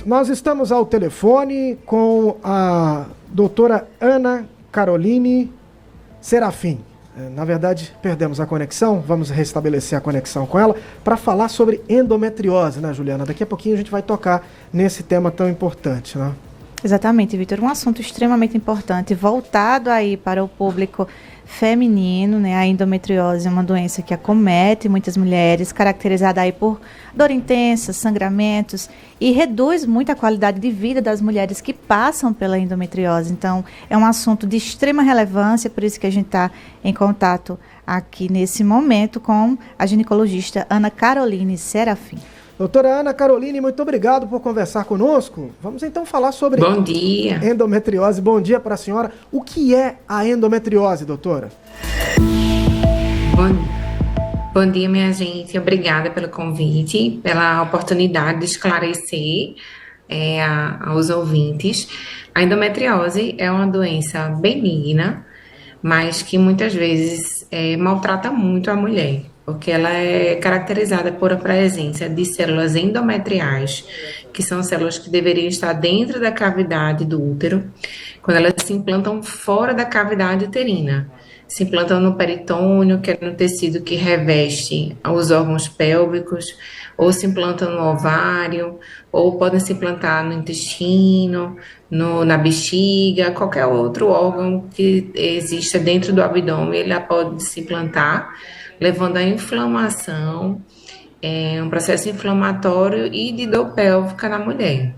nós estamos ao telefone com a doutora Ana Caroline Serafim. Na verdade, perdemos a conexão, vamos restabelecer a conexão com ela para falar sobre endometriose, né, Juliana? Daqui a pouquinho a gente vai tocar nesse tema tão importante, né? Exatamente, Vitor. Um assunto extremamente importante, voltado aí para o público feminino, né? A endometriose é uma doença que acomete muitas mulheres, caracterizada aí por dor intensa, sangramentos, e reduz muito a qualidade de vida das mulheres que passam pela endometriose. Então, é um assunto de extrema relevância, por isso que a gente está em contato aqui nesse momento com a ginecologista Ana Caroline Serafim. Doutora Ana Caroline, muito obrigado por conversar conosco. Vamos então falar sobre Bom dia. Endometriose. Bom dia para a senhora. O que é a endometriose, doutora? Bom dia, minha gente. Obrigada pelo convite, pela oportunidade de esclarecer aos ouvintes. A endometriose é uma doença benigna, mas que muitas vezes maltrata muito a mulher, porque ela é caracterizada por a presença de células endometriais, que são células que deveriam estar dentro da cavidade do útero, quando elas se implantam fora da cavidade uterina. Se implantam no peritônio, que é no tecido que reveste os órgãos pélvicos, ou se implantam no ovário, ou podem se implantar no intestino, na bexiga, qualquer outro órgão que exista dentro do abdômen, ele pode se implantar, levando à inflamação, um processo inflamatório e de dor pélvica na mulher.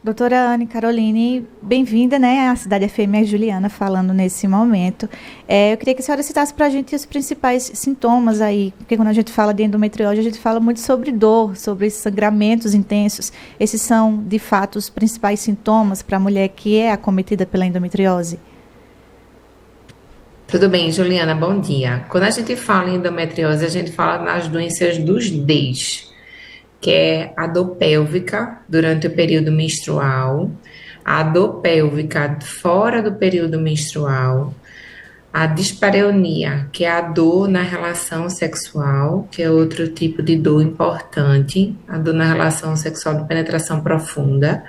Doutora Ana Caroline, bem-vinda, né, à Cidade FM, a Juliana falando nesse momento. Eu queria que a senhora citasse para a gente os principais sintomas aí, porque quando a gente fala de endometriose, a gente fala muito sobre dor, sobre sangramentos intensos. Esses são, de fato, os principais sintomas para a mulher que é acometida pela endometriose? Tudo bem, Juliana, bom dia. Quando a gente fala em endometriose, a gente fala nas doenças dos Ds, que é a dor pélvica durante o período menstrual, a dor pélvica fora do período menstrual, a dispareunia, que é a dor na relação sexual, que é outro tipo de dor importante, a dor na relação sexual de penetração profunda,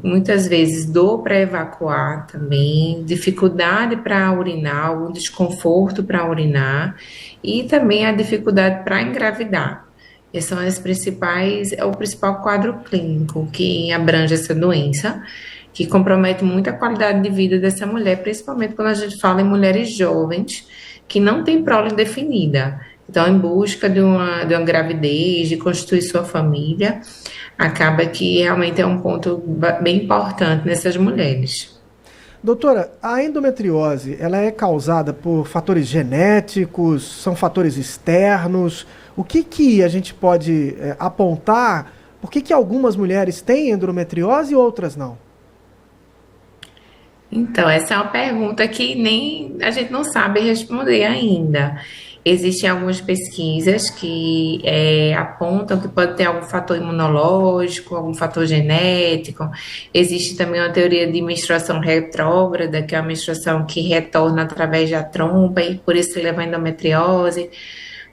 muitas vezes dor para evacuar também, dificuldade para urinar, algum desconforto para urinar, e também a dificuldade para engravidar. Esses são é o principal quadro clínico que abrange essa doença, que compromete muito a qualidade de vida dessa mulher, principalmente quando a gente fala em mulheres jovens que não têm prole definida. Então, em busca de uma gravidez, de constituir sua família, acaba que realmente é um ponto bem importante nessas mulheres. Doutora, a endometriose, ela é causada por fatores genéticos, são fatores externos? O que a gente pode apontar? Por que algumas mulheres têm endometriose e outras não? Então, essa é uma pergunta que nem a gente não sabe responder ainda. Existem algumas pesquisas que apontam que pode ter algum fator imunológico, algum fator genético. Existe também uma teoria de menstruação retrógrada, que é a menstruação que retorna através da trompa e por isso leva a endometriose.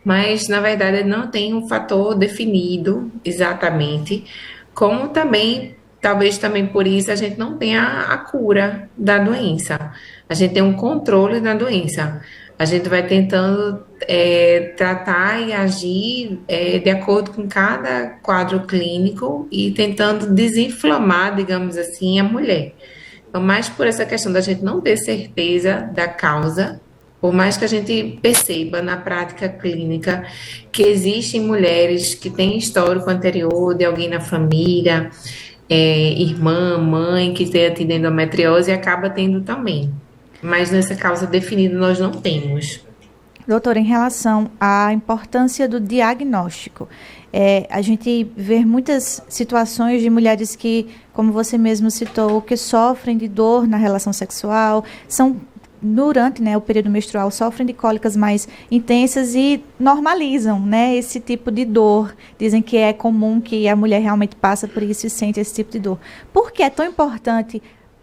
Mas, na verdade, não tem um fator definido exatamente, como também, talvez também por isso, a gente não tenha a cura da doença. A gente tem um controle da doença. A gente vai tentando tratar e agir de acordo com cada quadro clínico e tentando desinflamar, digamos assim, a mulher. Então, mais por essa questão da gente não ter certeza da causa, por mais que a gente perceba na prática clínica que existem mulheres que têm histórico anterior de alguém na família, irmã, mãe, que tenha tido endometriose e acaba tendo também. Mas nessa causa definida nós não temos. Doutora, em relação à importância do diagnóstico, a gente vê muitas situações de mulheres que, como você mesmo citou, que sofrem de dor na relação sexual, durante o período menstrual, sofrem de cólicas mais intensas e normalizam, esse tipo de dor. Dizem que é comum que a mulher realmente passa por isso e sente esse tipo de dor. Por que é tão importante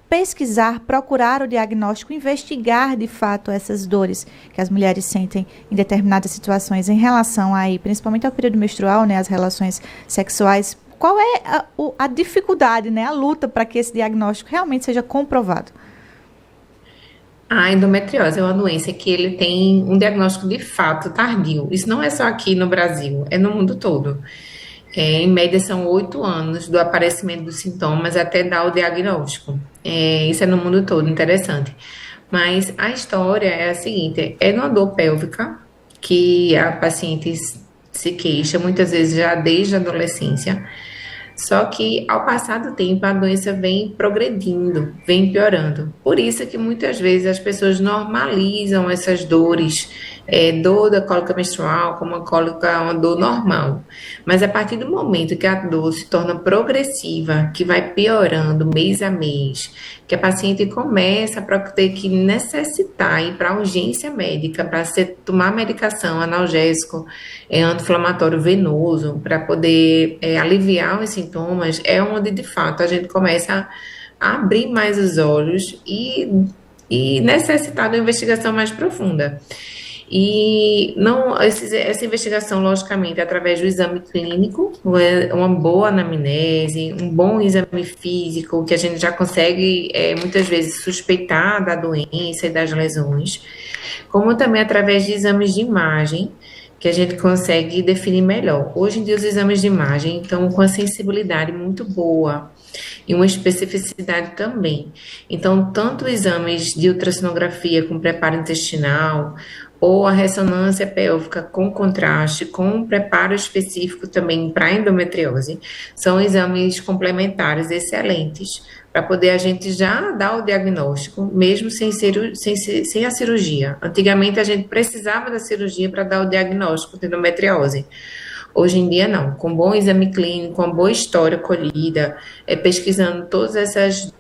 pesquisar, procurar o diagnóstico, investigar de fato essas dores que as mulheres sentem em determinadas situações em relação aí, principalmente ao período menstrual, as relações sexuais? qual é a dificuldade, né, a luta para que esse diagnóstico realmente seja comprovado? A endometriose é uma doença que ele tem um diagnóstico de fato tardio. Isso não é só aqui no Brasil, é no mundo todo. Em média, são 8 anos do aparecimento dos sintomas até dar o diagnóstico. Isso é no mundo todo, interessante. Mas a história é a seguinte: é uma dor pélvica que a paciente se queixa, muitas vezes já desde a adolescência. Só que ao passar do tempo a doença vem progredindo, vem piorando. Por isso que muitas vezes as pessoas normalizam essas dores, dor da cólica menstrual como uma dor normal. Mas a partir do momento que a dor se torna progressiva, que vai piorando mês a mês, que a paciente começa a ter que necessitar ir para a urgência médica para tomar medicação analgésico, anti-inflamatório venoso, para poder aliviar os sintomas, é onde de fato a gente começa a abrir mais os olhos e necessitar de uma investigação mais profunda. E não, essa investigação, logicamente, através do exame clínico, uma boa anamnese, um bom exame físico, que a gente já consegue, muitas vezes, suspeitar da doença e das lesões, como também através de exames de imagem, que a gente consegue definir melhor. Hoje em dia, os exames de imagem estão com a sensibilidade muito boa e uma especificidade também. Então, tanto exames de ultrassonografia com preparo intestinal, ou a ressonância pélvica com contraste, com um preparo específico também para endometriose, são exames complementares excelentes, para poder a gente já dar o diagnóstico, mesmo sem a cirurgia. Antigamente, a gente precisava da cirurgia para dar o diagnóstico de endometriose. Hoje em dia, não. Com bom exame clínico, com boa história colhida, pesquisando todas essas...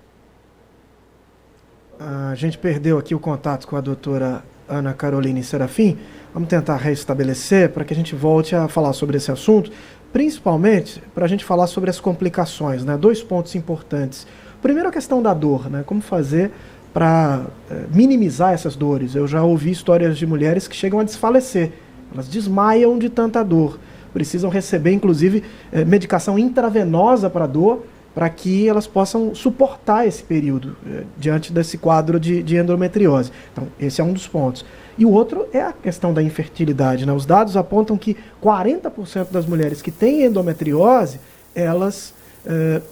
A gente perdeu aqui o contato com a doutora Ana Caroline Serafim. Vamos tentar restabelecer para que a gente volte a falar sobre esse assunto, principalmente para a gente falar sobre as complicações, né? 2 pontos importantes. Primeiro, a questão da dor, né? Como fazer para minimizar essas dores. Eu já ouvi histórias de mulheres que chegam a desfalecer, elas desmaiam de tanta dor, precisam receber, inclusive, medicação intravenosa para dor, para que elas possam suportar esse período diante desse quadro de endometriose. Então, esse é um dos pontos. E o outro é a questão da infertilidade, né? Os dados apontam que 40% das mulheres que têm endometriose, elas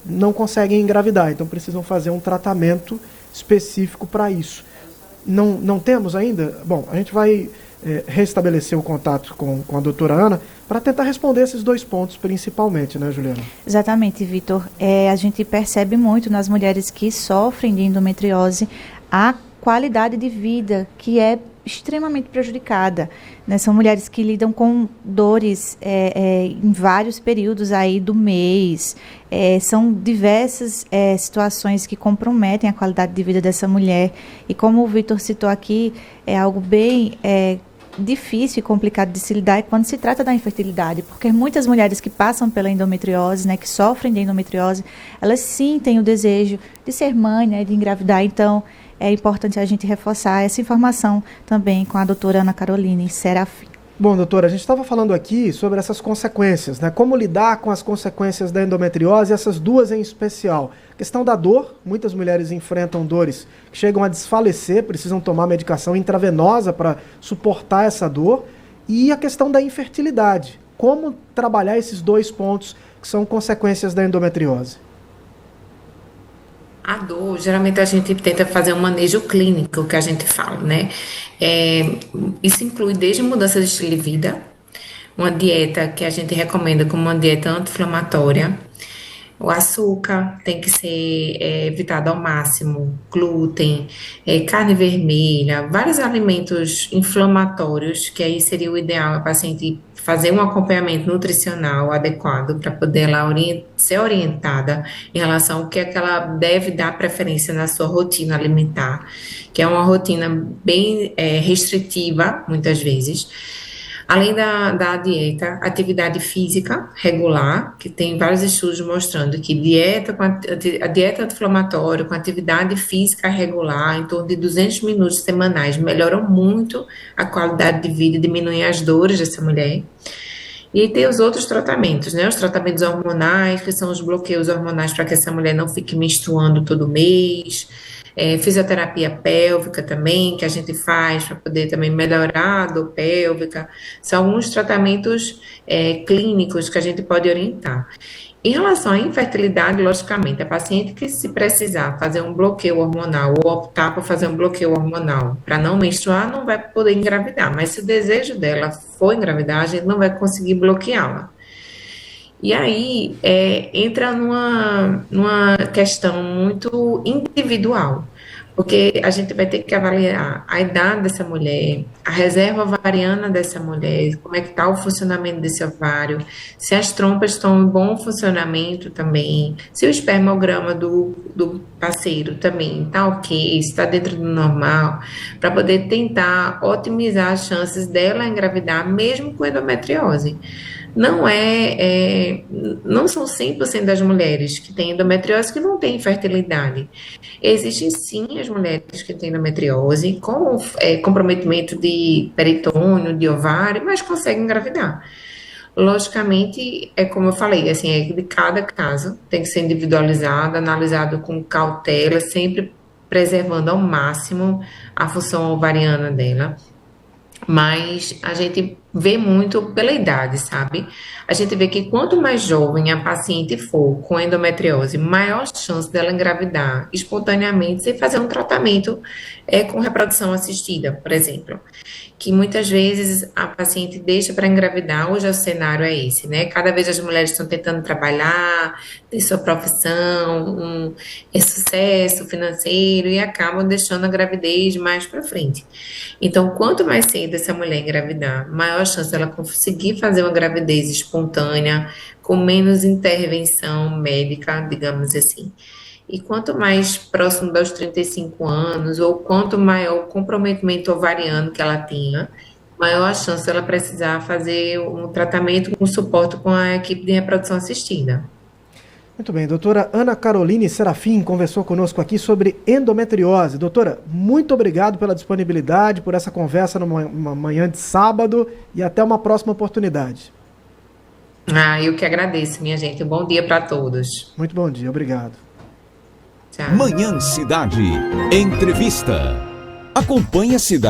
não conseguem engravidar, então precisam fazer um tratamento específico para isso. Não temos ainda? Bom, a gente vai restabelecer o contato com a doutora Ana para tentar responder esses 2 pontos principalmente, né, Juliana? Exatamente, Vitor. A gente percebe muito nas mulheres que sofrem de endometriose a qualidade de vida que é extremamente prejudicada, né? São mulheres que lidam com dores em vários períodos aí do mês, são diversas situações que comprometem a qualidade de vida dessa mulher, e como o Vitor citou aqui, é algo bem difícil e complicado de se lidar quando se trata da infertilidade, porque muitas mulheres que passam pela endometriose, né, que sofrem de endometriose, elas sim têm o desejo de ser mãe, né, de engravidar. Então é importante a gente reforçar essa informação também com a doutora Ana Caroline Serafim. Bom, doutora, a gente estava falando aqui sobre essas consequências, né? Como lidar com as consequências da endometriose, essas 2 em especial. A questão da dor, muitas mulheres enfrentam dores que chegam a desfalecer, precisam tomar medicação intravenosa para suportar essa dor. E a questão da infertilidade. Como trabalhar esses 2 pontos que são consequências da endometriose? A dor, geralmente a gente tenta fazer um manejo clínico, que a gente fala, né? Isso inclui desde mudança de estilo de vida, uma dieta que a gente recomenda como uma dieta anti-inflamatória. O açúcar tem que ser evitado ao máximo, glúten, carne vermelha, vários alimentos inflamatórios, que aí seria o ideal a paciente fazer um acompanhamento nutricional adequado para poder ela ser orientada em relação ao que é que ela deve dar preferência na sua rotina alimentar, que é uma rotina bem restritiva, muitas vezes. Além da dieta, atividade física regular, que tem vários estudos mostrando que a dieta anti-inflamatória com atividade física regular, em torno de 200 minutos semanais, melhoram muito a qualidade de vida e diminuem as dores dessa mulher. E aí tem os outros tratamentos, né? Os tratamentos hormonais, que são os bloqueios hormonais para que essa mulher não fique menstruando todo mês. Fisioterapia pélvica também, que a gente faz para poder também melhorar a dor pélvica. São alguns tratamentos clínicos que a gente pode orientar. Em relação à infertilidade, logicamente, a paciente que se precisar fazer um bloqueio hormonal ou optar por fazer um bloqueio hormonal para não menstruar, não vai poder engravidar. Mas se o desejo dela for engravidar, a gente não vai conseguir bloqueá-la. E aí entra numa questão muito individual, porque a gente vai ter que avaliar a idade dessa mulher, a reserva ovariana dessa mulher, como é que está o funcionamento desse ovário, se as trompas estão em bom funcionamento também, se o espermograma do parceiro também está ok, se está dentro do normal, para poder tentar otimizar as chances dela engravidar, mesmo com endometriose. Não são 100% das mulheres que têm endometriose que não têm fertilidade. Existem sim as mulheres que têm endometriose com comprometimento de peritônio, de ovário, mas conseguem engravidar. Logicamente, é como eu falei, assim, é de cada caso, tem que ser individualizado, analisado com cautela, sempre preservando ao máximo a função ovariana dela. Mas a gente vê muito pela idade, sabe? A gente vê que quanto mais jovem a paciente for com endometriose, maior chance dela engravidar espontaneamente sem fazer um tratamento com reprodução assistida, por exemplo. Que muitas vezes a paciente deixa para engravidar, hoje o cenário é esse, né? Cada vez as mulheres estão tentando trabalhar, ter sua profissão, sucesso financeiro e acabam deixando a gravidez mais para frente. Então, quanto mais cedo essa mulher engravidar, maior a chance dela conseguir fazer uma gravidez espontânea, com menos intervenção médica, digamos assim. E quanto mais próximo dos 35 anos, ou quanto maior o comprometimento ovariano que ela tenha, maior a chance dela precisar fazer um tratamento com suporte com a equipe de reprodução assistida. Muito bem, doutora Ana Caroline Serafim conversou conosco aqui sobre endometriose. Doutora, muito obrigado pela disponibilidade, por essa conversa numa manhã de sábado e até uma próxima oportunidade. Eu que agradeço, minha gente. Um bom dia para todos. Muito bom dia, obrigado. Tchau. Manhã Cidade. Entrevista. Acompanhe a cidade.